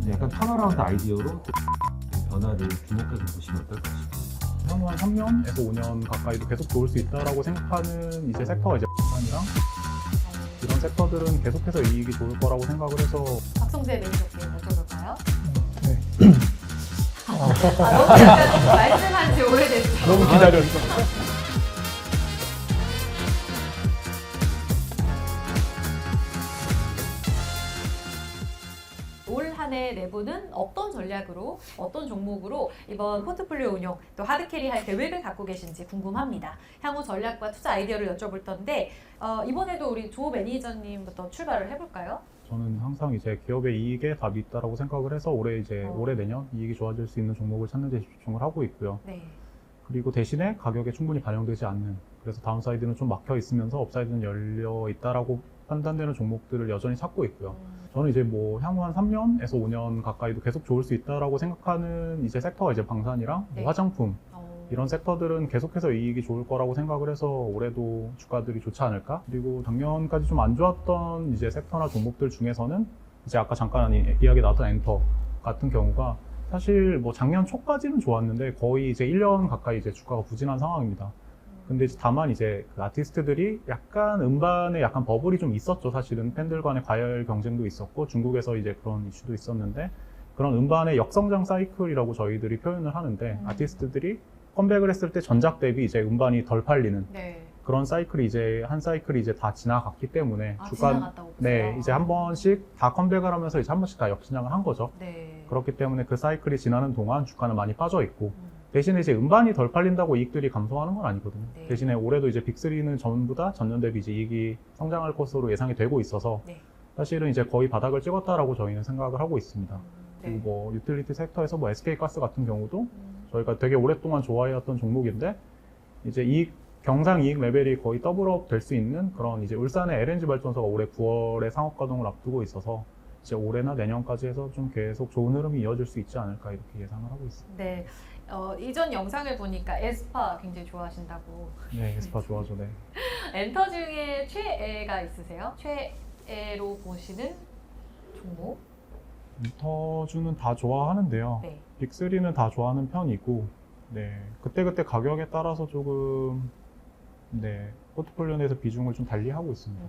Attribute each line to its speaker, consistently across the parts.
Speaker 1: 약간 턴어라운드 아이디어로 변화를 주목해서 보시면 어떨까 싶습니다.
Speaker 2: 향후 한 3년에서 5년 가까이도 계속 좋을 수 있다라고 생각하는 이제 섹터가 이제 부산이랑 이런 섹터들은 계속해서 이익이 좋을 거라고 생각을 해서
Speaker 3: 박성재 매니저께 여쭤볼까요?
Speaker 2: 네.
Speaker 3: 너무 약간 말씀한 지 오래됐어요.
Speaker 2: 너무 기다렸어.
Speaker 3: 올 한 해 내부는 어떤 전략으로, 어떤 종목으로 이번 포트폴리오 운용, 또 하드캐리 할 계획을 갖고 계신지 궁금합니다. 향후 전략과 투자 아이디어를 여쭤볼 텐데 이번에도 우리 조 매니저님부터 출발을 해볼까요?
Speaker 2: 저는 항상 이제 기업의 이익에 답이 있다라고 생각을 해서 올해 이제
Speaker 3: 어.
Speaker 2: 올해 내년 이익이 좋아질 수 있는 종목을 찾는 데 집중을 하고 있고요.
Speaker 3: 네.
Speaker 2: 그리고 대신에 가격에 충분히 반영되지 않는, 그래서 다운사이드는 좀 막혀 있으면서 업사이드는 열려 있다라고 판단되는 종목들을 여전히 찾고 있고요. 저는 이제 뭐 향후 한 3년에서 5년 가까이도 계속 좋을 수 있다라고 생각하는 이제 섹터가 이제 방산이랑
Speaker 3: 네.
Speaker 2: 뭐 화장품
Speaker 3: 어.
Speaker 2: 이런 섹터들은 계속해서 이익이 좋을 거라고 생각을 해서 올해도 주가들이 좋지 않을까? 그리고 작년까지 좀 안 좋았던 이제 섹터나 종목들 중에서는 이제 아까 잠깐 이야기 나왔던 엔터 같은 경우가 사실 뭐 작년 초까지는 좋았는데 거의 이제 1년 가까이 이제 주가가 부진한 상황입니다. 근데 이제 다만 이제 그 아티스트들이 약간 음반에 약간 버블이 좀 있었죠. 사실은 팬들 간의 과열 경쟁도 있었고 중국에서 이제 그런 이슈도 있었는데 그런 음반의 역성장 사이클이라고 저희들이 표현을 하는데 아티스트들이 컴백을 했을 때 전작 대비 이제 음반이 덜 팔리는
Speaker 3: 네.
Speaker 2: 그런 사이클이 이제 한 사이클이 이제 다 지나갔기 때문에
Speaker 3: 지나갔다고 보세요.
Speaker 2: 네, 이제 한 번씩 다 컴백을 하면서 이제 한 번씩 다 역시장을 한 거죠.
Speaker 3: 네.
Speaker 2: 그렇기 때문에 그 사이클이 지나는 동안 주가는 많이 빠져 있고 대신에 이제 음반이 덜 팔린다고 이익들이 감소하는 건 아니거든요.
Speaker 3: 네.
Speaker 2: 대신에 올해도 이제 빅3는 전부 다 전년 대비 이제 이익이 성장할 것으로 예상이 되고 있어서
Speaker 3: 네.
Speaker 2: 사실은 이제 거의 바닥을 찍었다라고 저희는 생각을 하고 있습니다. 그리고
Speaker 3: 네.
Speaker 2: 뭐 유틸리티 섹터에서 뭐 SK가스 같은 경우도 저희가 되게 오랫동안 좋아해왔던 종목인데 이제 경상 이익 레벨이 거의 더블업 될 수 있는 그런 이제 울산의 LNG 발전소가 올해 9월에 상업 가동을 앞두고 있어서 이제 올해나 내년까지 해서 좀 계속 좋은 흐름이 이어질 수 있지 않을까 이렇게 예상을 하고 있습니다.
Speaker 3: 네. 이전 영상을 보니까 에스파 굉장히 좋아하신다고.
Speaker 2: 네, 에스파 좋아죠. 네.
Speaker 3: 엔터 중에 최애가 있으세요? 최애로 보시는 종목?
Speaker 2: 인터주는 다 좋아하는데요.
Speaker 3: 네.
Speaker 2: 빅3는 다 좋아하는 편이고, 네. 그때그때 가격에 따라서 조금, 네. 포트폴리오 내에서 비중을 좀 달리하고 있습니다.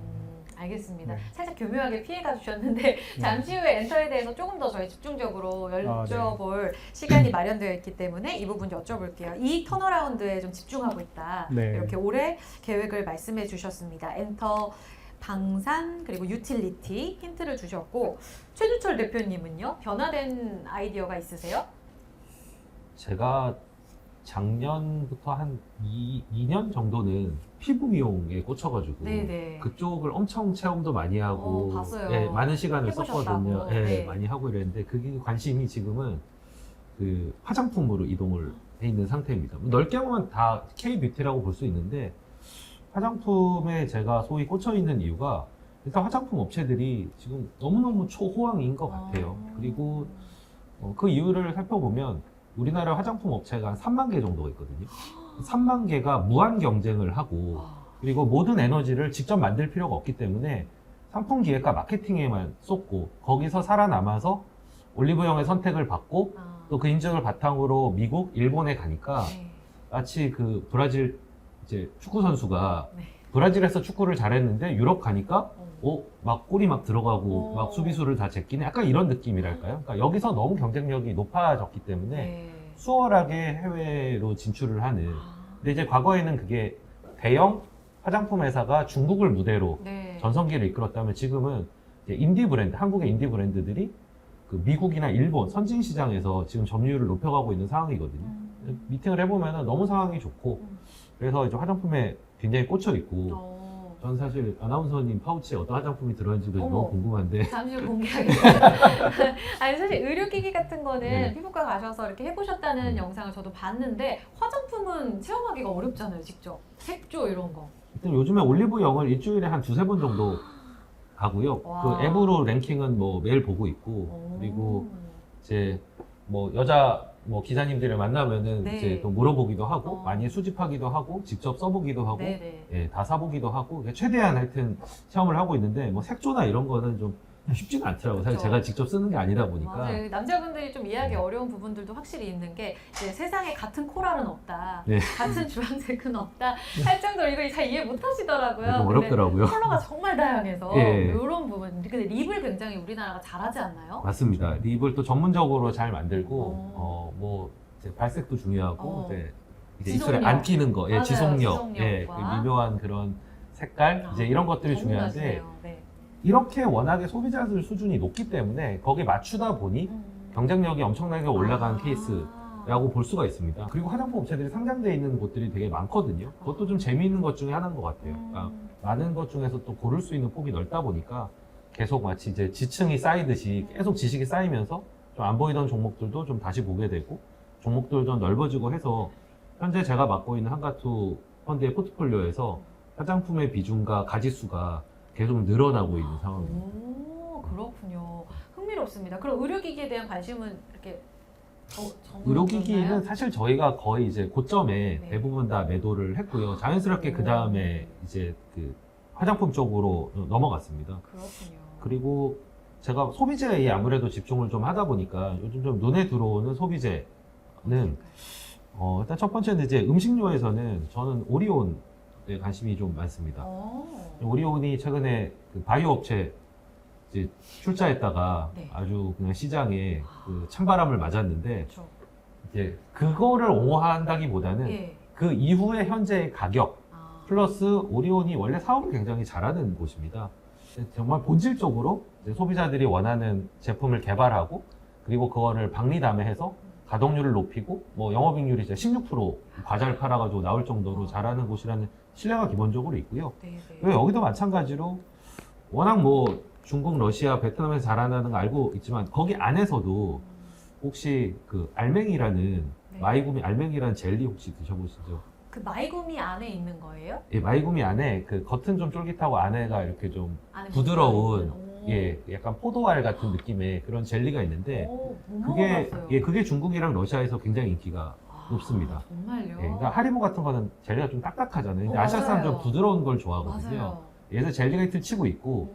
Speaker 3: 알겠습니다.
Speaker 2: 네.
Speaker 3: 살짝 교묘하게 피해가 주셨는데 잠시 후에 엔터에 대해서 조금 더 저희 집중적으로 여쭤볼 시간이 마련되어 있기 때문에 이 부분 여쭤볼게요. 이 턴어라운드에 좀 집중하고 있다.
Speaker 2: 네.
Speaker 3: 이렇게 올해 계획을 말씀해 주셨습니다. 엔터, 방산, 그리고 유틸리티 힌트를 주셨고 최주철 대표님은요? 변화된 아이디어가 있으세요?
Speaker 1: 제가 작년부터 한 2년 정도는 피부 미용에 꽂혀가지고
Speaker 3: 네네.
Speaker 1: 그쪽을 엄청 체험도 많이 하고
Speaker 3: 봤어요.
Speaker 1: 예, 많은 시간을
Speaker 3: 해보셨다고.
Speaker 1: 썼거든요. 예,
Speaker 3: 네.
Speaker 1: 많이 하고 이랬는데 그게 관심이 지금은 그 화장품으로 이동을 해 있는 상태입니다. 넓게 보면 다 K-뷰티라고 볼 수 있는데 화장품에 제가 소위 꽂혀 있는 이유가 일단 화장품 업체들이 지금 너무너무 초호황인 것 같아요. 그리고 그 이유를 살펴보면 우리나라 화장품 업체가 한 3만 개 정도가 있거든요. 3만 개가 무한 경쟁을 하고 그리고 모든 에너지를 직접 만들 필요가 없기 때문에 상품 기획과 마케팅에만 쏟고 거기서 살아남아서 올리브영의 선택을 받고 또 그 인증을 바탕으로 미국, 일본에 가니까
Speaker 3: 네.
Speaker 1: 마치 그 브라질 이제 축구 선수가
Speaker 3: 네.
Speaker 1: 브라질에서 축구를 잘했는데 유럽 가니까 막 골이 막 들어가고 막 수비수를 다 제끼네 약간 이런 느낌이랄까요? 그러니까 여기서 너무 경쟁력이 높아졌기 때문에
Speaker 3: 네.
Speaker 1: 수월하게 해외로 진출을 하는. 근데 이제 과거에는 그게 대형 화장품 회사가 중국을 무대로
Speaker 3: 네.
Speaker 1: 전성기를 이끌었다면 지금은 이제 인디 브랜드, 한국의 인디 브랜드들이 그 미국이나 일본 선진 시장에서 지금 점유율을 높여가고 있는 상황이거든요. 미팅을 해보면 너무 상황이 좋고 그래서 이제 화장품에 굉장히 꽂혀 있고 전 사실 아나운서님 파우치에 어떤 화장품이 들어있는지도
Speaker 3: 어머.
Speaker 1: 너무 궁금한데
Speaker 3: 잠시 후 공개하겠습니다. 아니 사실 의료기기 같은 거는
Speaker 1: 네.
Speaker 3: 피부과 가셔서 이렇게 해보셨다는 영상을 저도 봤는데 화장품은 체험하기가 어렵잖아요, 직접. 색조 이런 거.
Speaker 1: 일단 요즘에 올리브영을 일주일에 한 두세 번 정도 가고요.
Speaker 3: 와.
Speaker 1: 그 앱으로 랭킹은 뭐 매일 보고 있고 그리고 이제 뭐 여자 뭐 기사님들을 만나면은
Speaker 3: 네.
Speaker 1: 이제 또 물어보기도 하고 많이 수집하기도 하고 직접 써보기도 하고
Speaker 3: 네네.
Speaker 1: 예, 다 사보기도 하고 최대한 하여튼 체험을 하고 있는데 뭐 색조나 이런 거는 좀 쉽지는 않더라고요. 사실
Speaker 3: 그렇죠.
Speaker 1: 제가 직접 쓰는 게 아니다 보니까.
Speaker 3: 맞아요. 남자분들이 좀 이해하기
Speaker 1: 네.
Speaker 3: 어려운 부분들도 확실히 있는 게 이제 세상에 같은 코랄은 없다,
Speaker 1: 네.
Speaker 3: 같은 주황색은 없다 할 정도로 이걸 잘 이해 못 하시더라고요.
Speaker 1: 좀
Speaker 3: 근데
Speaker 1: 어렵더라고요.
Speaker 3: 컬러가 정말 다양해서
Speaker 1: 예.
Speaker 3: 이런 부분. 근데 립을 굉장히 우리나라가 잘하지 않나요?
Speaker 1: 맞습니다. 립을 또 전문적으로 잘 만들고
Speaker 3: 어.
Speaker 1: 뭐 이제 발색도 중요하고
Speaker 3: 어.
Speaker 1: 이제
Speaker 3: 지속력.
Speaker 1: 입술에 안 끼는 거, 예,
Speaker 3: 맞아요.
Speaker 1: 지속력, 예,
Speaker 3: 지속력과.
Speaker 1: 그 미묘한 그런 색깔, 이제 이런 것들이 중요한데
Speaker 3: 전문가시네요. 네.
Speaker 1: 이렇게 워낙에 소비자들 수준이 높기 때문에 거기에 맞추다 보니 경쟁력이 엄청나게 올라간 케이스라고 볼 수가 있습니다. 그리고 화장품 업체들이 상장되어 있는 곳들이 되게 많거든요. 그것도 좀 재미있는 것 중에 하나인 것 같아요. 그러니까 많은 것 중에서 또 고를 수 있는 폭이 넓다 보니까 계속 마치 이제 지층이 쌓이듯이 계속 지식이 쌓이면서 좀 안 보이던 종목들도 좀 다시 보게 되고 종목들도 넓어지고 해서 현재 제가 맡고 있는 한가투 펀드의 포트폴리오에서 화장품의 비중과 가지수가 계속 늘어나고 있는 상황입니다.
Speaker 3: 오, 그렇군요. 흥미롭습니다. 그럼 의료기기에 대한 관심은 이렇게
Speaker 1: 의료기기는 사실 저희가 거의 이제 고점에
Speaker 3: 네.
Speaker 1: 대부분 다 매도를 했고요. 자연스럽게 그 다음에 이제 그 화장품 쪽으로 넘어갔습니다.
Speaker 3: 그렇군요.
Speaker 1: 그리고 제가 소비재에 아무래도 집중을 좀 하다 보니까 요즘 좀 눈에 들어오는 소비재는 일단 첫 번째는 이제 음식료에서는 저는 오리온에 관심이 좀 많습니다. 오리온이 최근에 그 바이오 업체 이제 출자했다가
Speaker 3: 네.
Speaker 1: 아주 그냥 시장에 그 찬바람을 맞았는데
Speaker 3: 그렇죠.
Speaker 1: 이제 그거를 옹호한다기보다는
Speaker 3: 예.
Speaker 1: 그 이후의 현재의 가격
Speaker 3: 아.
Speaker 1: 플러스 오리온이 원래 사업을 굉장히 잘하는 곳입니다. 정말 본질적으로 이제 소비자들이 원하는 제품을 개발하고 그리고 그거를 박리담회해서 가동률을 높이고 뭐 영업이익률이 이제 16% 과자를 팔아가지고 나올 정도로 잘하는 곳이라는 신뢰가 기본적으로 있고요.
Speaker 3: 네,
Speaker 1: 그리고 여기도 마찬가지로 워낙 뭐 중국, 러시아, 베트남에서 잘한다는 거 알고 있지만 거기 안에서도 혹시 그 알맹이라는
Speaker 3: 네.
Speaker 1: 마이구미 알맹이라는 젤리 혹시 드셔보시죠?
Speaker 3: 그 마이구미 안에 있는 거예요?
Speaker 1: 예, 마이구미 안에 그 겉은 좀 쫄깃하고 안에가 이렇게 좀
Speaker 3: 안에
Speaker 1: 부드러운
Speaker 3: 오.
Speaker 1: 예, 약간 포도알 같은 느낌의 그런 젤리가 있는데
Speaker 3: 오, 못
Speaker 1: 그게
Speaker 3: 먹어봤어요.
Speaker 1: 예, 그게 중국이랑 러시아에서 굉장히 인기가
Speaker 3: 아,
Speaker 1: 높습니다.
Speaker 3: 정말요?
Speaker 1: 예, 그러니까 하리보 같은 거는 젤리가 좀 딱딱하잖아요. 근데 아시아 사람 좀
Speaker 3: 맞아요.
Speaker 1: 부드러운 걸 좋아하거든요.
Speaker 3: 맞아요.
Speaker 1: 그래서 젤리가 히트를 치고 있고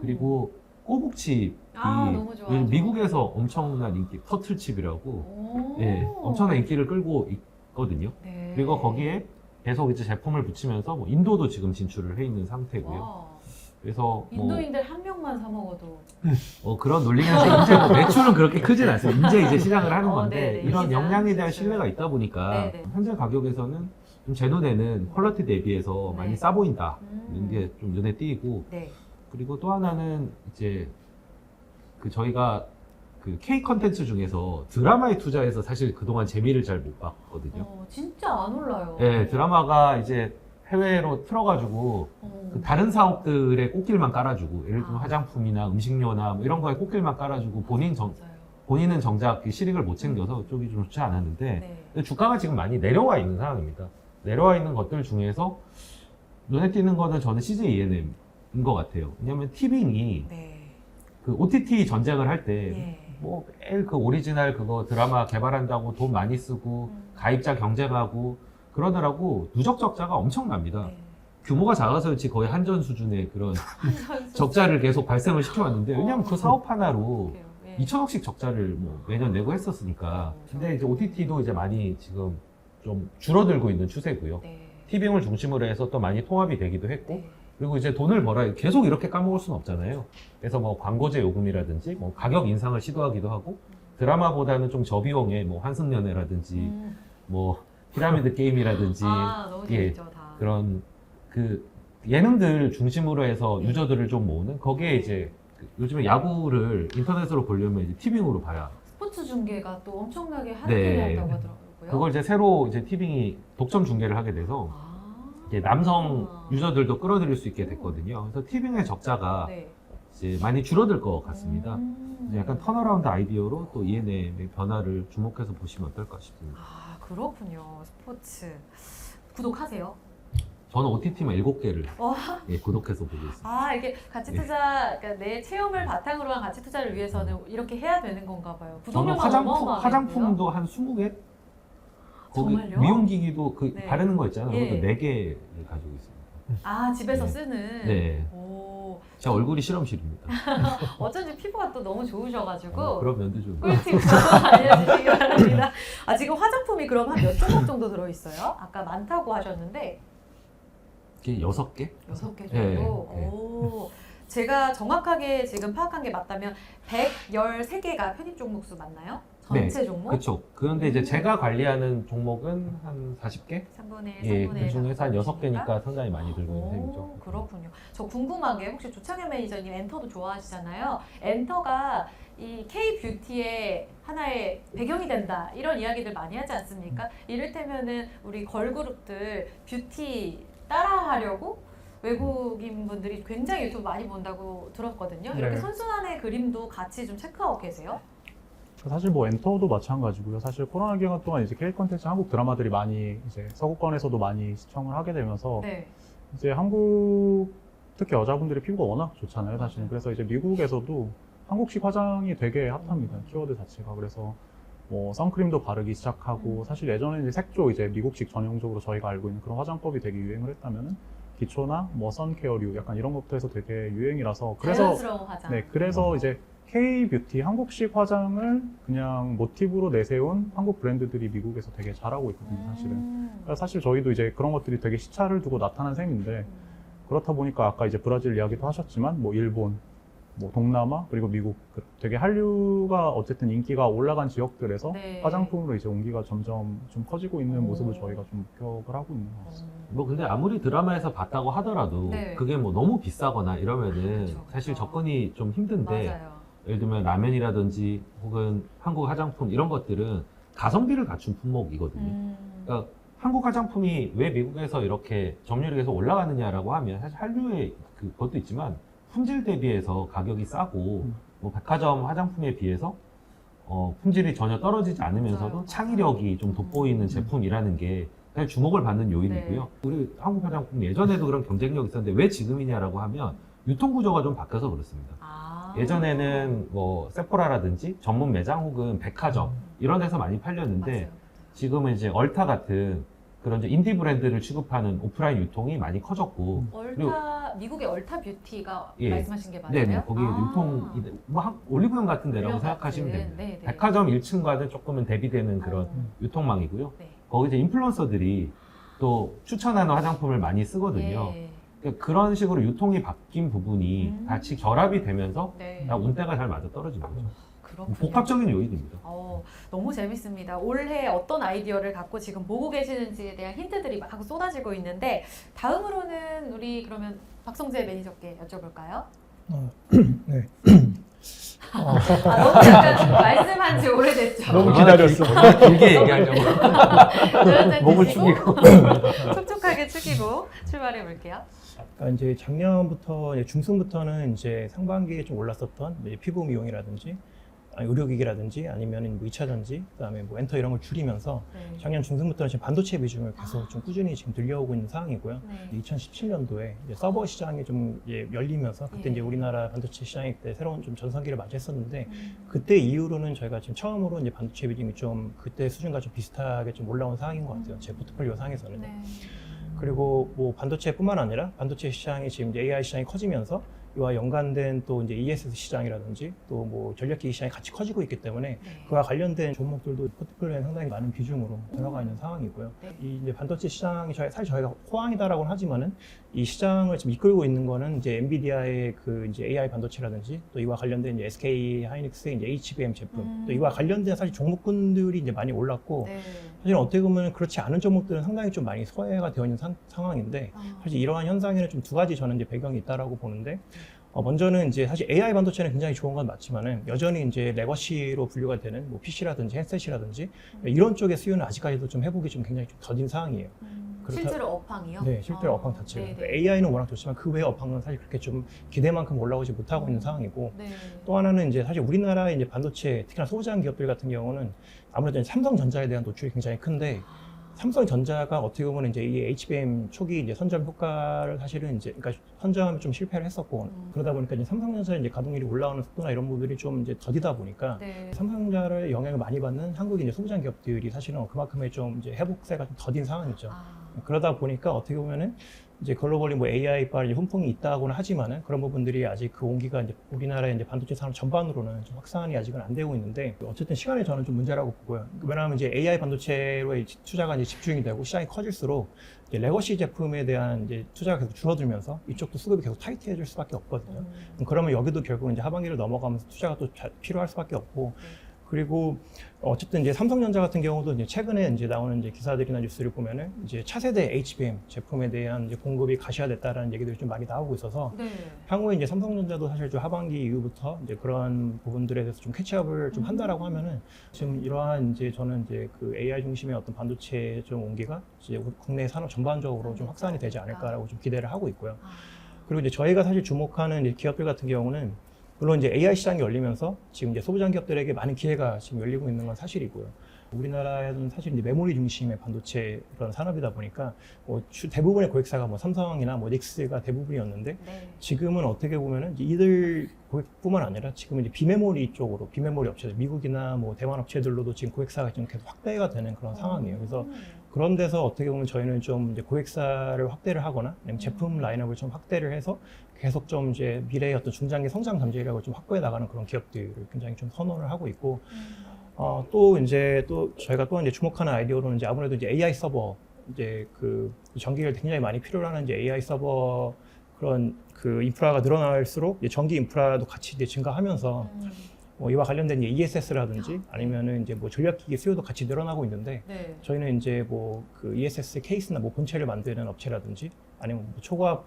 Speaker 1: 그리고 꼬북칩이
Speaker 3: 너무 좋아요.
Speaker 1: 요즘 미국에서 엄청난 인기, 터틀칩이라고
Speaker 3: 오.
Speaker 1: 예, 엄청난 인기를 끌고 있거든요.
Speaker 3: 네.
Speaker 1: 그리고 거기에 계속 이제 제품을 붙이면서 뭐 인도도 지금 진출을 해 있는 상태고요.
Speaker 3: 와,
Speaker 1: 그래서 뭐
Speaker 3: 인도인들 한 명만 사 먹어도
Speaker 1: 그런 논리긴 한데 이제 뭐 매출은 그렇게 크진 않습니다. 이제 시작을 하는 건데
Speaker 3: 네네,
Speaker 1: 이런
Speaker 3: 시장
Speaker 1: 역량에 대한
Speaker 3: 진출.
Speaker 1: 신뢰가 있다 보니까
Speaker 3: 네네.
Speaker 1: 현재 가격에서는 좀 제 눈에는 퀄리티 대비해서
Speaker 3: 네.
Speaker 1: 많이 싸 보인다. 이런 게 좀 눈에 띄고
Speaker 3: 네.
Speaker 1: 그리고 또 하나는 이제 그 저희가 그 K 컨텐츠 중에서 드라마에 투자해서 사실 그동안 재미를 잘 못 봤거든요.
Speaker 3: 진짜 안 올라요.
Speaker 1: 예, 드라마가 이제 해외로 틀어가지고 그 다른 사업들의 꽃길만 깔아주고 예를 들면
Speaker 3: 아.
Speaker 1: 화장품이나 음식료나 뭐 이런 거에 꽃길만 깔아주고
Speaker 3: 맞아요.
Speaker 1: 본인은 정작 그 실익을 못 챙겨서 쪽이 좀 좋지 않았는데
Speaker 3: 네.
Speaker 1: 근데 주가가 지금 많이 내려와 있는 상황입니다. 내려와 있는 것들 중에서 눈에 띄는 거는 저는 CJ ENM인 것 같아요. 왜냐하면 티빙이
Speaker 3: 네.
Speaker 1: 그 OTT 전쟁을 할 때
Speaker 3: 예.
Speaker 1: 뭐 매일 그 오리지널 그거 드라마 개발한다고 돈 많이 쓰고 가입자 경쟁하고 그러느라고 누적 적자가 엄청납니다.
Speaker 3: 네.
Speaker 1: 규모가 작아서 그렇지 거의 한전 수준의 그런
Speaker 3: 한전수.
Speaker 1: 적자를 계속 발생을 시켜왔는데 왜냐하면 그 사업 하나로
Speaker 3: 그래요. 예.
Speaker 1: 2천억씩 적자를 뭐 매년 내고 했었으니까. 근데 이제 OTT도 이제 많이 지금 좀 줄어들고 있는 추세고요.
Speaker 3: 네.
Speaker 1: 티빙을 중심으로 해서 또 많이 통합이 되기도 했고
Speaker 3: 네.
Speaker 1: 그리고 이제 돈을 벌어야 계속 이렇게 까먹을 수는 없잖아요. 그래서 뭐 광고제 요금이라든지 뭐 가격 인상을 시도하기도 하고 드라마보다는 좀 저비용의 뭐 환승연애라든지 뭐 피라미드 게임이라든지
Speaker 3: 너무
Speaker 1: 예,
Speaker 3: 재밌죠 다.
Speaker 1: 그런 그 예능들 중심으로 해서
Speaker 3: 네.
Speaker 1: 유저들을 좀 모으는 거기에 이제 그 요즘에 야구를 인터넷으로 보려면 이제 티빙으로 봐야
Speaker 3: 스포츠 중계가 또 엄청나게
Speaker 1: 네.
Speaker 3: 하드캐리 한다고 하더라고요.
Speaker 1: 그걸 이제 새로 이제 티빙이 독점 중계를 하게 돼서 이제 남성 유저들도 끌어들일 수 있게 됐거든요. 그래서 티빙의 적자가
Speaker 3: 네.
Speaker 1: 이제 많이 줄어들 것 같습니다.
Speaker 3: 음.
Speaker 1: 이제 약간 턴어라운드 아이디어로 또 ENM의 변화를 주목해서 보시면 어떨까 싶습니다.
Speaker 3: 그렇군요. 스포츠 구독하세요?
Speaker 1: 저는 OTT만 7개를
Speaker 3: 와.
Speaker 1: 구독해서 보고 있습니다.
Speaker 3: 이게 가치
Speaker 1: 네.
Speaker 3: 투자, 그러니까 내 체험을 바탕으로 한 가치 투자를 위해서는 이렇게 해야 되는 건가 봐요.
Speaker 1: 저는
Speaker 3: 구독료가
Speaker 1: 화장품도 한 20개? 거기
Speaker 3: 정말요?
Speaker 1: 미용기기도 그
Speaker 3: 네.
Speaker 1: 바르는 거 있잖아요.
Speaker 3: 예.
Speaker 1: 그것도 4개를 가지고 있습니다.
Speaker 3: 집에서
Speaker 1: 네.
Speaker 3: 쓰는.
Speaker 1: 네.
Speaker 3: 오. 오,
Speaker 1: 제 얼굴이 실험실입니다.
Speaker 3: 어쩐지 피부가 또 너무 좋으셔가지고
Speaker 1: 그런 면도 좀.
Speaker 3: 꿀팁 알려주시기 바랍니다. 아, 지금 화장품이 그럼 한 몇 종목 정도 들어있어요? 아까 많다고 하셨는데
Speaker 1: 이게 6개?
Speaker 3: 6개 정도?
Speaker 1: 네, 네.
Speaker 3: 오, 제가 정확하게 지금 파악한 게 맞다면 113개가 편입 종목수 맞나요? 전체 종목?
Speaker 1: 그렇죠. 그런데 이제 제가 관리하는 종목은 한 40개?
Speaker 3: 3분의 1,
Speaker 1: 예,
Speaker 3: 3분의
Speaker 1: 그
Speaker 3: 1
Speaker 1: 중에서 한 6개니까 상당히 많이 들고 있는
Speaker 3: 오,
Speaker 1: 셈이죠.
Speaker 3: 그렇군요. 저 궁금한 게 혹시 조창현 매니저님 엔터도 좋아하시잖아요. 엔터가 이 K-뷰티의 하나의 배경이 된다 이런 이야기들 많이 하지 않습니까? 이를테면은 우리 걸그룹들 뷰티 따라하려고 외국인 분들이 굉장히 유튜브 많이 본다고 들었거든요. 이렇게
Speaker 2: 네.
Speaker 3: 선순환의 그림도 같이 좀 체크하고 계세요?
Speaker 2: 사실 뭐 엔터도 마찬가지고요. 사실 코로나 기간 동안 이제 K 콘텐츠 한국 드라마들이 많이 이제 서구권에서도 많이 시청을 하게 되면서
Speaker 3: 네.
Speaker 2: 이제 한국 특히 여자분들의 피부가 워낙 좋잖아요, 사실은.
Speaker 3: 맞아요.
Speaker 2: 그래서 이제 미국에서도 한국식 화장이 되게 핫합니다. 키워드 자체가. 그래서 뭐 선크림도 바르기 시작하고 사실 예전에는 이제 색조 이제 미국식 전형적으로 저희가 알고 있는 그런 화장법이 되게 유행을 했다면은 기초나 뭐 선케어류 약간 이런 것들에서 되게 유행이라서 그래서
Speaker 3: 자연스러운 화장.
Speaker 2: 네, 그래서 이제 K-뷰티, 한국식 화장을 그냥 모티브로 내세운 한국 브랜드들이 미국에서 되게 잘하고 있거든요, 사실은. 그러니까 사실 저희도 이제 그런 것들이 되게 시차를 두고 나타난 셈인데, 그렇다 보니까 아까 이제 브라질 이야기도 하셨지만, 뭐 일본, 뭐 동남아, 그리고 미국, 되게 한류가 어쨌든 인기가 올라간 지역들에서
Speaker 3: 네.
Speaker 2: 화장품으로 이제 온기가 점점 좀 커지고 있는
Speaker 3: 오.
Speaker 2: 모습을 저희가 좀 목격을 하고 있는 것 같습니다.
Speaker 1: 뭐 근데 아무리 드라마에서 봤다고 하더라도
Speaker 3: 네.
Speaker 1: 그게 뭐 너무 비싸거나 이러면은
Speaker 3: 그쵸, 그쵸.
Speaker 1: 사실 접근이 좀 힘든데
Speaker 3: 맞아요.
Speaker 1: 예를 들면 라면이라든지 혹은 한국 화장품 이런 것들은 가성비를 갖춘 품목이거든요. 그러니까 한국 화장품이 왜 미국에서 이렇게 점유율이 계속 올라가느냐라고 하면 사실 한류의 그것도 있지만 품질 대비해서 가격이 싸고 뭐 백화점 화장품에 비해서 품질이 전혀 떨어지지 않으면서도
Speaker 3: 맞아요.
Speaker 1: 창의력이 좀 돋보이는 제품이라는 게 사실 주목을 받는 요인이고요.
Speaker 3: 네.
Speaker 1: 우리 한국 화장품 예전에도 그런 경쟁력이 있었는데 왜 지금이냐라고 하면 유통 구조가 좀 바뀌어서 그렇습니다.
Speaker 3: 아.
Speaker 1: 예전에는 뭐 세포라라든지 전문 매장 혹은 백화점 이런 데서 많이 팔렸는데
Speaker 3: 맞아요.
Speaker 1: 지금은 이제 얼타 같은 그런 이제 인디 브랜드를 취급하는 오프라인 유통이 많이 커졌고
Speaker 3: 얼타 미국의 얼타 뷰티가
Speaker 1: 예.
Speaker 3: 말씀하신 게 맞아요?
Speaker 1: 네네 거기
Speaker 3: 아.
Speaker 1: 유통 뭐 올리브영 같은 데라고
Speaker 3: 올리브영
Speaker 1: 생각하시면
Speaker 3: 같은,
Speaker 1: 됩니다.
Speaker 3: 네, 네.
Speaker 1: 백화점 1층과는 조금은 대비되는 그런
Speaker 3: 어.
Speaker 1: 유통망이고요.
Speaker 3: 네.
Speaker 1: 거기 이제 인플루언서들이 또 추천하는 화장품을 많이 쓰거든요.
Speaker 3: 예.
Speaker 1: 그러니까 그런 식으로 유통이 바뀐 부분이 같이 결합이 되면서
Speaker 3: 네.
Speaker 1: 다 운대가 잘 맞아 떨어진 거죠.
Speaker 3: 그렇군요.
Speaker 1: 복합적인 요인입니다.
Speaker 3: 너무 재밌습니다. 올해 어떤 아이디어를 갖고 지금 보고 계시는지에 대한 힌트들이 막 쏟아지고 있는데 다음으로는 우리 그러면 박성재 매니저께 여쭤볼까요?
Speaker 4: 네.
Speaker 3: 너무 약간 말씀한 지 오래됐죠.
Speaker 4: 너무 기다렸어.
Speaker 1: 길게 얘기하려고.
Speaker 4: 목을
Speaker 3: 축이고 촉촉하게 축이고 출발해 볼게요.
Speaker 4: 그러니까 이제 작년부터 이제 중순부터는 이제 상반기에 좀 올랐었던 이제 피부 미용이라든지 의료기기라든지 아니면 뭐 2차전지 그다음에 뭐 엔터 이런 걸 줄이면서
Speaker 3: 네.
Speaker 4: 작년 중순부터는 지금 반도체 비중을 계속 좀 꾸준히 지금 늘려오고 있는 상황이고요.
Speaker 3: 네.
Speaker 4: 2017년도에 이제 서버 시장이 좀 이제 열리면서 그때
Speaker 3: 예.
Speaker 4: 이제 우리나라 반도체 시장이 그때 새로운 좀 전성기를 맞이했었는데 그때 이후로는 저희가 지금 처음으로 이제 반도체 비중이 좀 그때 수준과 좀 비슷하게 좀 올라온 상황인 것 같아요. 제 포트폴리오 상에서는.
Speaker 3: 네.
Speaker 4: 그리고 뭐 반도체뿐만 아니라 반도체 시장이 지금 이제 AI 시장이 커지면서 이와 연관된 또 이제 ESS 시장이라든지 또 뭐 전력기기 시장이 같이 커지고 있기 때문에
Speaker 3: 네.
Speaker 4: 그와 관련된 종목들도 포트폴리오에 상당히 많은 비중으로 들어가 있는 상황이고요.
Speaker 3: 네.
Speaker 4: 이 이제 반도체 시장이 사실 저희가 호황이다라고는 하지만은 이 시장을 지금 이끌고 있는 거는 이제 엔비디아의 그 이제 AI 반도체라든지 또 이와 관련된 이제 SK 하이닉스의 이제 HBM 제품 또 이와 관련된 사실 종목군들이 이제 많이 올랐고
Speaker 3: 네.
Speaker 4: 사실 어떻게 보면 그렇지 않은 종목들은 상당히 좀 많이 소외가 되어 있는 상황인데 사실 이러한 현상에는 좀 두 가지 저는 이제 배경이 있다라고 보는데 먼저는 이제 사실 AI 반도체는 굉장히 좋은 건 맞지만은 여전히 이제 레거시로 분류가 되는 뭐 PC라든지 헤드셋이라든지 이런 쪽의 수요는 아직까지도 좀 회복이 좀 굉장히 좀 더딘 상황이에요. 그렇다-
Speaker 3: 실제로 업황이요?
Speaker 4: 네, 실제로 업황 자체가.
Speaker 3: 네네.
Speaker 4: 그러니까 AI는 워낙 좋지만 그 외 업황은 사실 그렇게 좀 기대만큼 올라오지 못하고 있는 상황이고
Speaker 3: 네.
Speaker 4: 또 하나는 이제 사실 우리나라의 이제 반도체 특히나 소부장 기업들 같은 경우는 아무래도 이제 삼성전자에 대한 노출이 굉장히 큰데 삼성전자가 어떻게 보면 이제 이 HBM 초기 이제 선점 효과를 사실은 이제 그러니까 선점하면 좀 실패를 했었고 그러다 보니까 이제 삼성전자 이제 가동률이 올라오는 속도나 이런 부분들이 좀 이제 더디다 보니까
Speaker 3: 네.
Speaker 4: 삼성전자를 영향을 많이 받는 한국의 이제 소부장 기업들이 사실은 그만큼의 좀 이제 회복세가 좀 더딘 상황이죠. 그러다 보니까 어떻게 보면은 이제 글로벌리 뭐 AI발 훈풍이 있다고는 하지만은 그런 부분들이 아직 그 온기가 이제 우리나라의 이제 반도체 산업 전반으로는 좀 확산이 아직은 안 되고 있는데 어쨌든 시간이 저는 좀 문제라고 보고요. 왜냐하면 이제 AI 반도체로의 투자가 이제 집중이 되고 시장이 커질수록 이제 레거시 제품에 대한 이제 투자가 계속 줄어들면서 이쪽도 수급이 계속 타이트해질 수밖에 없거든요. 그러면 여기도 결국 이제 하반기를 넘어가면서 투자가 또 필요할 수밖에 없고. 그리고 어쨌든 이제 삼성전자 같은 경우도 이제 최근에 이제 나오는 이제 기사들이나 뉴스를 보면은 이제 차세대 HBM 제품에 대한 이제 공급이 가시화됐다라는 얘기들이 좀 많이 나오고 있어서
Speaker 3: 네.
Speaker 4: 향후에 이제 삼성전자도 사실 좀 하반기 이후부터 이제 그런 부분들에 대해서 좀 캐치업을 좀 한다라고 하면은 지금 이러한 이제 저는 이제 그 AI 중심의 어떤 반도체 좀 온기가 이제 국내 산업 전반적으로 좀 확산이 되지 않을까라고 좀 기대를 하고 있고요. 그리고 이제 저희가 사실 주목하는 이제 기업들 같은 경우는 물론 이제 AI 시장이 열리면서 지금 이제 소부장 기업들에게 많은 기회가 지금 열리고 있는 건 사실이고요. 우리나라에는 사실 이제 메모리 중심의 반도체 그런 산업이다 보니까 뭐 대부분의 고객사가 뭐 삼성이나 뭐 닉스가 대부분이었는데
Speaker 3: 네.
Speaker 4: 지금은 어떻게 보면은 이제 이들 고객뿐만 아니라 지금은 이제 비메모리 쪽으로 비메모리 업체들 미국이나 뭐 대만 업체들로도 지금 고객사가 좀 계속 확대가 되는 그런 상황이에요. 그래서 그런 데서 어떻게 보면 저희는 좀 이제 고객사를 확대를 하거나 아니면 제품 라인업을 좀 확대를 해서 계속 좀 이제 미래의 어떤 중장기 성장 잠재력을 좀 확보해 나가는 그런 기업들을 굉장히 좀 선호를 하고 있고 또 이제 또 저희가 또 이제 주목하는 아이디어로는 이제 아무래도 이제 AI 서버 이제 그 전기를 굉장히 많이 필요로 하는 이제 AI 서버 그런 그 인프라가 늘어날수록 이제 전기 인프라도 같이 이제 증가하면서 뭐 이와 관련된 이제 ESS라든지 아니면은 이제 뭐 전력기기 수요도 같이 늘어나고 있는데
Speaker 3: 네.
Speaker 4: 저희는 이제 뭐 그 ESS 케이스나 뭐 본체를 만드는 업체라든지 아니면 뭐 초과압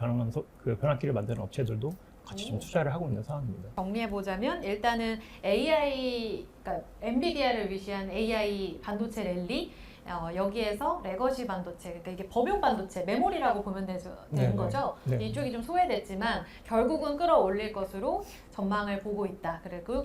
Speaker 4: 그 변압기를 만드는 업체들도 같이 좀 투자를 하고 있는 상황입니다.
Speaker 3: 정리해 보자면 일단은 AI, 그러니까 엔비디아를 위시한 AI 반도체 랠리. 여기에서 레거시 반도체, 그러니까 이게 범용 반도체, 메모리라고 보면 되는
Speaker 4: 네,
Speaker 3: 거죠.
Speaker 4: 네.
Speaker 3: 이쪽이 좀 소외됐지만 결국은 끌어올릴 것으로 전망을 보고 있다.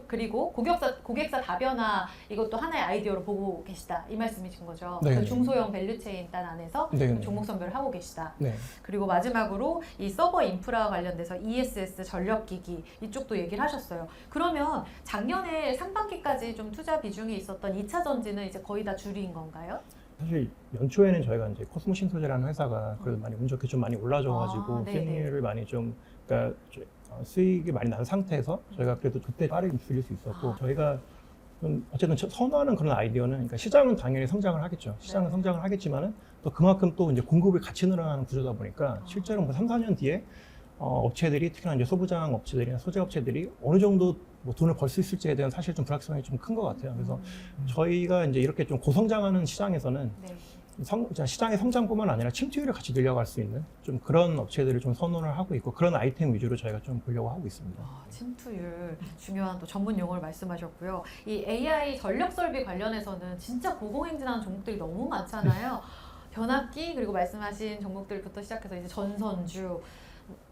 Speaker 3: 그리고 고객사 다변화 이것도 하나의 아이디어로 보고 계시다. 이 말씀이신 거죠.
Speaker 4: 네,
Speaker 3: 그
Speaker 4: 네.
Speaker 3: 중소형 밸류체인 단 안에서
Speaker 4: 네, 네.
Speaker 3: 종목 선별을 하고 계시다.
Speaker 4: 네.
Speaker 3: 그리고 마지막으로 이 서버 인프라와 관련돼서 ESS 전력기기 이쪽도 얘기를 하셨어요. 그러면 작년에 상반기까지 좀 투자 비중이 있었던 2차 전지는 이제 거의 다 줄인 건가요?
Speaker 4: 사실 연초에는 저희가 이제 코스모 신소재라는 회사가 그래도 많이 운 좋게 좀 많이 올라져가지고
Speaker 3: 네네.
Speaker 4: 수익률을 많이 좀 그러니까 수익이 많이 난 상태에서 저희가 그래도 그때 빠르게 줄일 수 있었고 저희가 좀 어쨌든 선호하는 그런 아이디어는 그러니까 시장은 당연히 성장을 하겠죠. 시장은
Speaker 3: 네.
Speaker 4: 성장을 하겠지만은 또 그만큼 또 이제 공급이 같이 늘어나는 구조다 보니까 실제로 뭐 3, 4년 뒤에 업체들이 특히나 이제 소부장 업체들이나 소재 업체들이 어느 정도 뭐 돈을 벌 수 있을지에 대한 사실 좀 불확실성이 좀 큰 것 같아요. 그래서 저희가 이제 이렇게 좀 고성장하는 시장에서는
Speaker 3: 네.
Speaker 4: 시장의 성장뿐만 아니라 침투율을 같이 늘려갈 수 있는 좀 그런 업체들을 좀 선호를 하고 있고 그런 아이템 위주로 저희가 좀 보려고 하고 있습니다.
Speaker 3: 침투율 중요한 또 전문 용어를 말씀하셨고요. 이 AI 전력 설비 관련해서는 진짜 고공행진하는 종목들이 너무 많잖아요. 변압기 그리고 말씀하신 종목들부터 시작해서 이제 전선주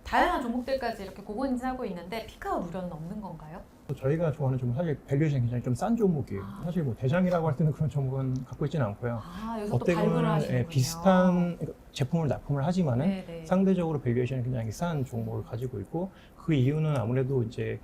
Speaker 3: 다양한 종목들까지 이렇게 고공행진하고 있는데 피크아웃 우려는 없는 건가요?
Speaker 4: 저희가 좋아하는 종목 사실 밸류에이션이 굉장히 좀 싼 종목이에요. 사실 뭐 대장이라고 할 때는 그런 종목은 갖고 있지는 않고요.
Speaker 3: 여기서 또
Speaker 4: 어떻게
Speaker 3: 발굴을
Speaker 4: 보면
Speaker 3: 하시는군요.
Speaker 4: 비슷한 제품을 납품을 하지만은
Speaker 3: 네네.
Speaker 4: 상대적으로 밸류에이션이 굉장히 싼 종목을 가지고 있고 그 이유는 아무래도 이제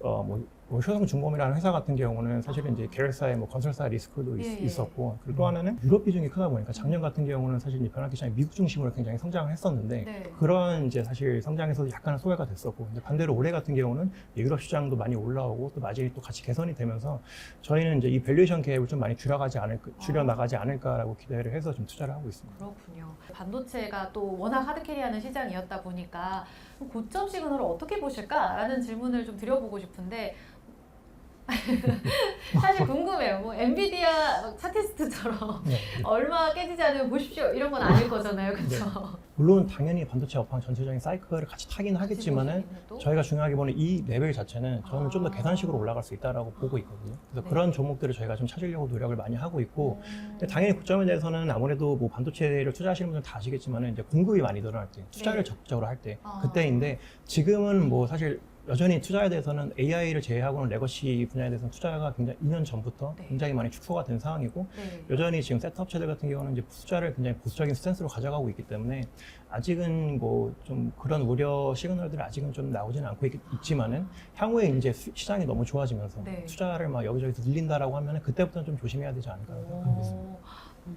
Speaker 4: 뭐 효성중공이라는 회사 같은 경우는 사실은 이제 계열사의 뭐 건설사 리스크도
Speaker 3: 예, 예.
Speaker 4: 있었고 그리고 또 하나는 유럽 비중이 크다 보니까 작년 같은 경우는 사실 이제 변압기 시장이 미국 중심으로 굉장히 성장을 했었는데
Speaker 3: 네.
Speaker 4: 그러한 이제 사실 성장에서 약간은 소외가 됐었고 근데 반대로 올해 같은 경우는 유럽 시장도 많이 올라오고 또 마진이 또 같이 개선이 되면서 저희는 이제 이 밸류에이션 갭을 좀 많이 줄여 나가지 않을까라고 기대를 해서 좀 투자를 하고 있습니다.
Speaker 3: 그렇군요. 반도체가 또 워낙 하드캐리하는 시장이었다 보니까 고점 시그널을 어떻게 보실까라는 질문을 좀 드려보고 싶은데 사실 궁금해요. 뭐 엔비디아 차테스트처럼
Speaker 4: 네.
Speaker 3: 얼마 깨지지 않으면 보십시오 이런 건 아닐 거잖아요, 그렇죠?
Speaker 4: 물론 당연히 반도체 업황 전체적인 사이클을 같이 타긴 하겠지만은 저희가 중요하게 보는 이 레벨 자체는 저는 좀 더 계산식으로 올라갈 수 있다라고 보고 있거든요. 그래서
Speaker 3: 네.
Speaker 4: 그런 종목들을 저희가 좀 찾으려고 노력을 많이 하고 있고 근데 당연히 고점에 대해서는 아무래도 뭐 반도체를 투자하시는 분들은 다 아시겠지만은 이제 공급이 많이 늘어날 때 투자를
Speaker 3: 네.
Speaker 4: 적극적으로 할 때
Speaker 3: 아.
Speaker 4: 그때인데 지금은 뭐 사실 여전히 투자에 대해서는 AI를 제외하고는 레거시 분야에 대해서는 투자가 굉장히 2년 전부터
Speaker 3: 네.
Speaker 4: 굉장히 많이 축소가 된 상황이고
Speaker 3: 네.
Speaker 4: 여전히 지금 셋업 업체들 같은 경우는 이제 투자를 굉장히 보수적인 스탠스로 가져가고 있기 때문에 아직은 뭐 좀 그런 우려 시그널들이 아직은 좀 나오지는 않고 있지만은 향후에 이제 시장이 너무 좋아지면서
Speaker 3: 네.
Speaker 4: 투자를 막 여기저기서 늘린다라고 하면은 그때부터는 좀 조심해야 되지 않을까 생각하고 있습니다.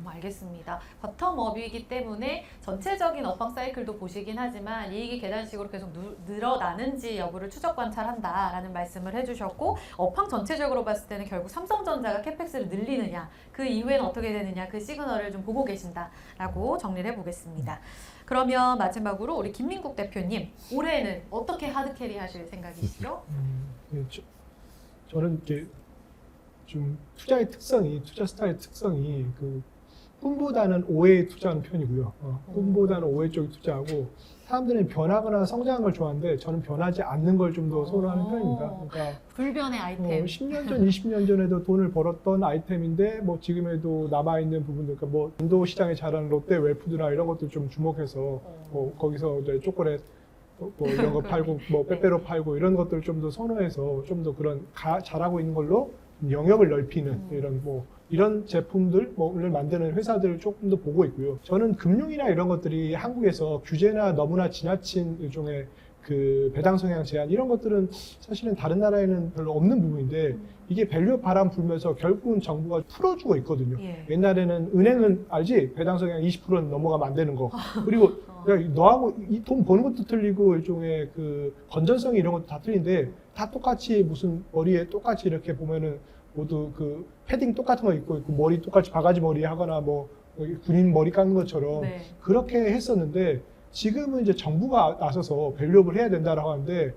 Speaker 3: 알겠습니다. 버텀업이기 때문에 전체적인 업황 사이클도 보시긴 하지만 이익이 계단식으로 계속 늘어나는지 여부를 추적 관찰한다라는 말씀을 해주셨고 업황 전체적으로 봤을 때는 결국 삼성전자가 캐펙스를 늘리느냐 그 이후에는 어떻게 되느냐 그 시그널을 좀 보고 계신다라고 정리를 해보겠습니다. 그러면 마지막으로 우리 김민국 대표님 올해는 어떻게 하드캐리 하실 생각이시죠?
Speaker 5: 저는 이렇게 좀 투자의 특성이 투자 스타일의 특성이 그 꿈보다는 오해에 투자하는 편이고요. 꿈보다는 오해 쪽에 투자하고 사람들은 변하거나 성장하는 걸 좋아하는데 저는 변하지 않는 걸 좀 더 선호하는 편입니다. 그러니까
Speaker 3: 불변의 아이템.
Speaker 5: 10년 전, 20년 전에도 돈을 벌었던 아이템인데 뭐 지금에도 남아 있는 부분들, 그러니까 뭐 인도 시장에 잘하는 롯데 웰푸드나 이런 것들 좀 주목해서 뭐 거기서 이제 초콜릿 뭐 이런 거 팔고 뭐 빼빼로 팔고 이런 것들 좀 더 선호해서 좀 더 그런 잘하고 있는 걸로 영역을 넓히는 이런 제품들을 만드는 회사들을 조금 더 보고 있고요. 저는 금융이나 이런 것들이 한국에서 규제나 너무나 지나친 일종의 그 배당 성향 제한 이런 것들은 사실은 다른 나라에는 별로 없는 부분인데 이게 밸류 바람 불면서 결국은 정부가 풀어주고 있거든요.
Speaker 3: 예.
Speaker 5: 옛날에는 은행은 알지? 배당 성향 20%는 넘어가면 안 되는 거. 그리고 야, 너하고 이 돈 버는 것도 틀리고 일종의 그 건전성이 이런 것도 다 틀린데 다 똑같이 무슨 머리에 똑같이 이렇게 보면은 모두 그 패딩 똑같은 거 입고 있고 머리 똑같이 바가지 머리 하거나 뭐 군인 머리 깎는 것처럼
Speaker 3: 네.
Speaker 5: 그렇게 했었는데 지금은 이제 정부가 나서서 밸류업을 해야 된다라고 하는데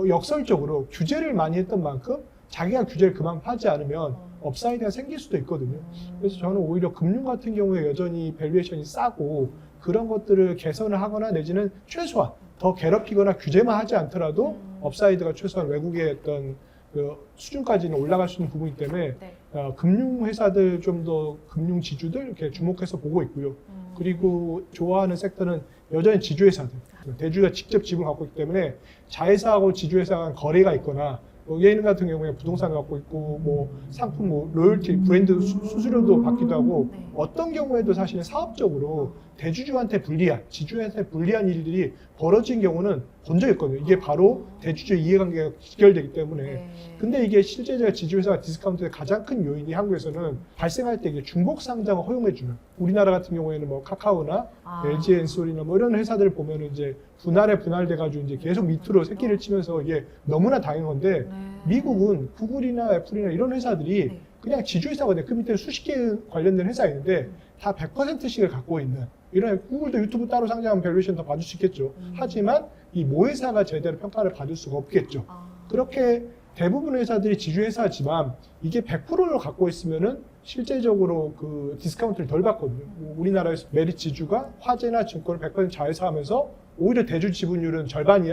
Speaker 5: 역설적으로 규제를 많이 했던 만큼 자기가 규제를 그만 하지 않으면 업사이드가 생길 수도 있거든요. 그래서 저는 오히려 금융 같은 경우에 여전히 밸류에이션이 싸고 그런 것들을 개선을 하거나 내지는 최소한 더 괴롭히거나 규제만 하지 않더라도 업사이드가 최소한 외국의 어떤 그 수준까지는 올라갈 수 있는 부분이기 때문에
Speaker 3: 네.
Speaker 5: 금융회사들 좀 더 금융 지주들 이렇게 주목해서 보고 있고요. 그리고 좋아하는 섹터는 여전히 지주회사들. 대주주가 직접 지분을 갖고 있기 때문에 자회사하고 지주회사 간 거래가 있거나 예능 같은 경우에 부동산 갖고 있고 뭐 상품 뭐 로열티 브랜드 수수료도 받기도 하고
Speaker 3: 네.
Speaker 5: 어떤 경우에도 사실은 사업적으로 대주주한테 불리한 지주한테 불리한 일들이 벌어진 경우는 본 적이 있거든요. 이게 바로 대주주 이해관계가 직결되기 때문에.
Speaker 3: 네.
Speaker 5: 근데 이게 실제적으로 지주회사가 디스카운트의 가장 큰 요인이 한국에서는 발생할 때 이게 중복 상장을 허용해주는 우리나라 같은 경우에는 뭐 카카오나 LG엔솔이나 뭐 이런 회사들을 보면은 이제 분할돼가지고 이제 계속 밑으로 새끼를 치면서 이게 너무나 당연한 건데
Speaker 3: 네.
Speaker 5: 미국은 구글이나 애플이나 이런 회사들이
Speaker 3: 네.
Speaker 5: 그냥 지주회사거든요. 그 밑에 수십 개 관련된 회사가 있는데 다 100%씩을 갖고 있는 이런 구글도 유튜브 따로 상장하면 밸류에이션 더 받을 수 있겠죠. 하지만 이 모회사가 제대로 평가를 받을 수가 없겠죠. 그렇게 대부분의 회사들이 지주회사지만 이게 100%를 갖고 있으면은 실제적으로 그 디스카운트를 덜 받거든요. 뭐 우리나라에서 메릿 지주가 화재나 증권을 100% 자회사하면서 오히려 대주 지분율은 절반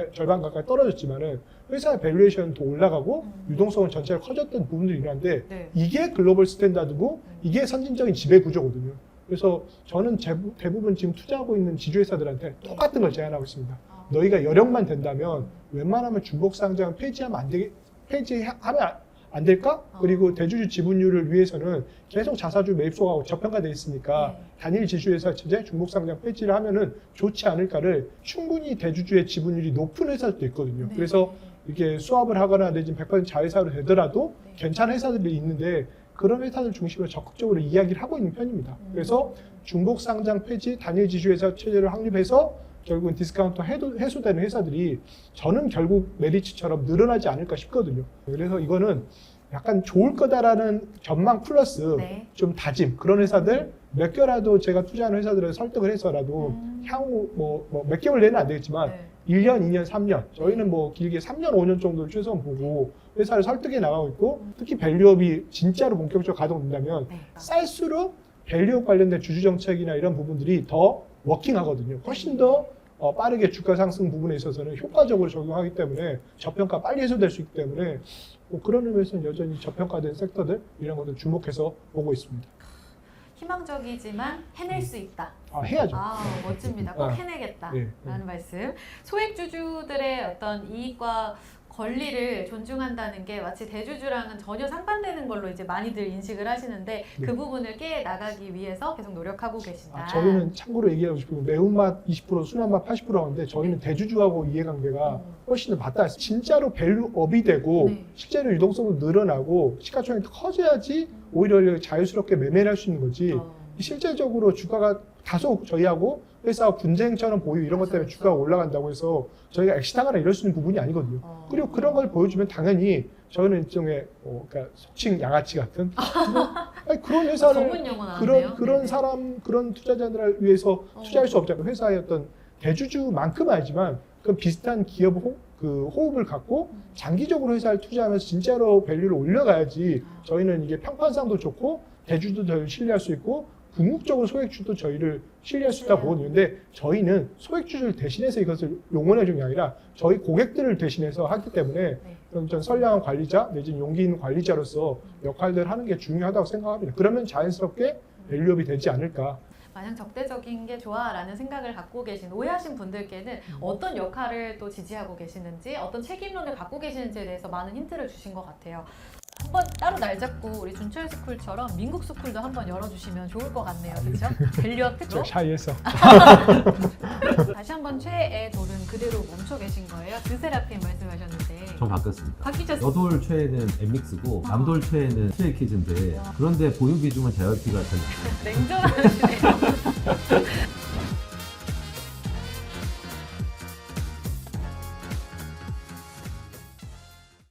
Speaker 5: 가까이 떨어졌지만은 회사의 밸류에이션은 더 올라가고 유동성은 전체가 커졌던 부분들이 있는데
Speaker 3: 네.
Speaker 5: 이게 글로벌 스탠다드고 이게 선진적인 지배 구조거든요. 그래서 저는 대부분 지금 투자하고 있는 지주회사들한테 똑같은 걸 제안하고 있습니다. 너희가 여력만 된다면 웬만하면 중복 상장 폐지하면 안 될까? 그리고 대주주 지분율을 위해서는 계속 자사주 매입소하고 저평가돼 있으니까 단일 지주회사 체제 중복 상장 폐지를 하면은 좋지 않을까를 충분히 대주주의 지분율이 높은 회사들도 있거든요.
Speaker 3: 네.
Speaker 5: 그래서 이렇게 수합을 하거나 내지는 100% 자회사로 되더라도 괜찮은 회사들이 있는데 그런 회사들 중심으로 적극적으로 이야기를 하고 있는 편입니다. 그래서 중복 상장 폐지, 단일 지주회사 체제를 확립해서 결국은 디스카운트 해소되는 회사들이 저는 결국 메리츠처럼 늘어나지 않을까 싶거든요. 그래서 이거는 약간 좋을 거다라는 전망 플러스
Speaker 3: 네.
Speaker 5: 좀 다짐 그런 회사들 몇 개라도 제가 투자하는 회사들을 설득을 해서라도 향후 뭐 몇 개월 내는 안 되겠지만
Speaker 3: 네.
Speaker 5: 1년, 2년, 3년 저희는 뭐 길게 3년, 5년 정도를 최소한 보고 회사를 설득해 나가고 있고 특히 밸류업이 진짜로 본격적으로 가동된다면
Speaker 3: 네.
Speaker 5: 쌀수록 밸류업 관련된 주주 정책이나 이런 부분들이 더 워킹하거든요. 훨씬 더 빠르게 주가 상승 부분에 있어서는 효과적으로 적용하기 때문에 저평가 빨리 해소될 수 있기 때문에 뭐 그런 의미에서는 여전히 저평가된 섹터들 이런 것들 주목해서 보고 있습니다.
Speaker 3: 희망적이지만 해낼 수 있다.
Speaker 5: 해야죠.
Speaker 3: 멋집니다. 꼭 해내겠다라는 말씀. 소액주주들의 어떤 이익과 권리를 존중한다는 게 마치 대주주랑은 전혀 상반되는 걸로 이제 많이들 인식을 하시는데 그 부분을 깨 나가기 위해서 계속 노력하고 계신다.
Speaker 5: 저희는 참고로 얘기하고 싶은 건 매운맛 20%, 순한맛 80% 하는데 저희는 대주주하고 이해관계가 훨씬 더 맞다. 진짜로 밸류업이 되고 실제로 유동성도 늘어나고 시가총액도 커져야지 오히려 자유스럽게 매매를 할 수 있는 거지. 실제적으로 주가가 다소 저희하고 회사 분쟁처럼 보유 이런 것 때문에 주가가 올라간다고 해서 저희가 엑시당하나 이럴 수 있는 부분이 아니거든요. 그리고 그런 걸 보여주면 당연히 저는 일종의 그러니까 속칭 양아치 같은 아니, 그런 회사를
Speaker 3: 전문 용어 나왔네요.
Speaker 5: 그런
Speaker 3: 네네.
Speaker 5: 사람 그런 투자자들을 위해서 투자할 수 없잖아요. 회사의 어떤 대주주만큼 아니지만 그 비슷한 기업 그 호흡을 갖고 장기적으로 회사를 투자하면서 진짜로 밸류를 올려가야지 저희는 이게 평판상도 좋고 대주도 저희를 신뢰할 수 있고 궁극적으로 소액주도 저희를 신뢰할 수 있다고 보거든요. 근데 저희는 소액주를 대신해서 이것을 용언해 준 게 아니라 저희 고객들을 대신해서 하기 때문에 그럼 전 선량한 관리자 내지는 용기 있는 관리자로서 역할들을 하는 게 중요하다고 생각합니다. 그러면 자연스럽게 밸류업이 되지 않을까.
Speaker 3: 마냥 적대적인 게 좋아라는 생각을 갖고 계신 오해하신 분들께는 어떤 역할을 또 지지하고 계시는지 어떤 책임론을 갖고 계시는지에 대해서 많은 힌트를 주신 것 같아요. 한번 따로 날 잡고 우리 준철 스쿨처럼 민국 스쿨도 한번 열어주시면 좋을 것 같네요. 그렇죠? 밸류업 특로.
Speaker 5: 저 샤이해서.
Speaker 3: 다시 한번 최애 돌은 그대로 멈춰 계신 거예요. 드세라핌 말씀하셨는데
Speaker 1: 전 바뀌었습니다.
Speaker 3: 바뀌셨어요.
Speaker 1: 여돌 최애는 엠믹스고 남돌 최애는 스테이키즈인데 그런데 보유 비중은 JYP가 제일 높아요.
Speaker 3: 냉정하시네요.